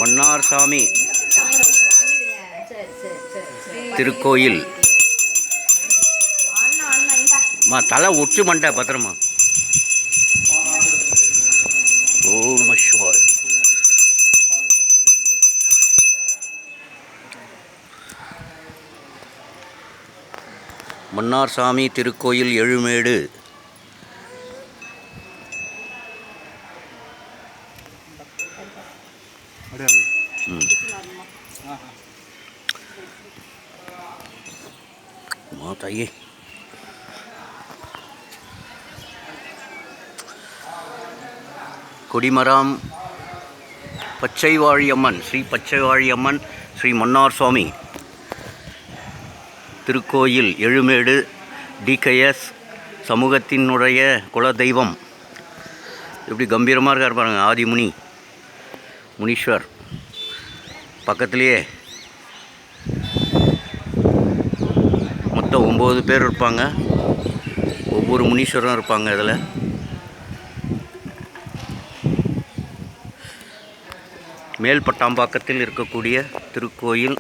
மன்னார் சாமி திருக்கோயில். தலை உச்சி மண்டை பத்திரமா. ஓம் நம சிவாய. மன்னார் சாமி திருக்கோயில் எழுமேடு. மாதாயே கொடிமரம் பச்சைவாழியம்மன் ஸ்ரீ பச்சைவாழியம்மன் ஸ்ரீ மன்னார் சுவாமி திருக்கோயில் எழுமேடு டிகேஎஸ் சமூகத்தினுடைய குலதெய்வம். எப்படி கம்பீரமாக இருக்கார் பாருங்க. ஆதிமுனி முனீஸ்வர் பக்கத்துலேயே மொத்தம் 9 பேர் இருப்பாங்க. ஒவ்வொரு முனீஸ்வரரும் இருப்பாங்க. இதில் மேல்பட்டாம்பாக்கத்தில் இருக்கக்கூடிய திருக்கோயில்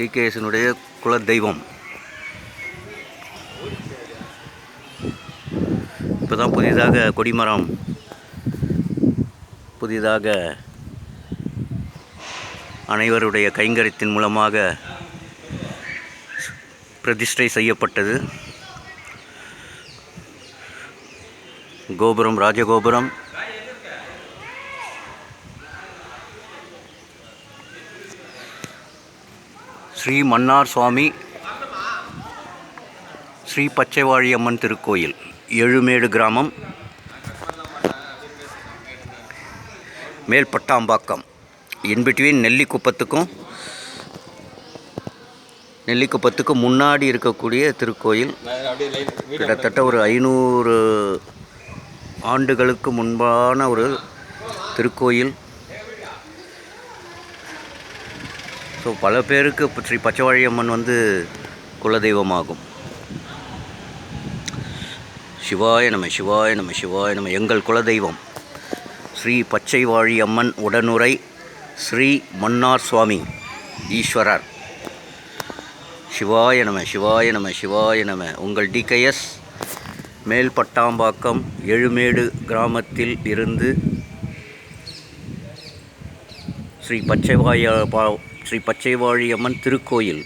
டிகேஎஸ்னுடைய குலதெய்வம். இப்போ தான் புதிதாக கொடிமரம் புதிதாக அனைவருடைய கைங்கரியத்தின் மூலமாக பிரதிஷ்டை செய்யப்பட்டது. கோபுரம் ராஜகோபுரம் ஸ்ரீ மன்னார் சுவாமி ஸ்ரீ பச்சைவாழியம்மன் திருக்கோயில் எழுமேடு கிராமம், மேல்பட்டாம்பாக்கம். இன்பிட்வீன் நெல்லிக்குப்பத்துக்கும் முன்னாடி இருக்கக்கூடிய திருக்கோயில். கிட்டத்தட்ட ஒரு 500 ஆண்டுகளுக்கு முன்பான ஒரு திருக்கோயில். ஸோ பல பேருக்கு ஸ்ரீ பச்சைவாழியம்மன் குலதெய்வமாகும். சிவாய நம சிவாய நம சிவாய நம. எங்கள் குலதெய்வம் ஸ்ரீ பச்சைவாழியம்மன் உடனுரை ஸ்ரீ மன்னார் சுவாமி ஈஸ்வரர். சிவாய நம சிவாய நம சிவாய நம. உங்கள் டிகேஎஸ் மேல்பட்டாம்பாக்கம் எழுமேடு கிராமத்தில் இருந்து ஸ்ரீ பச்சைவாழியம்மன் திருக்கோயில்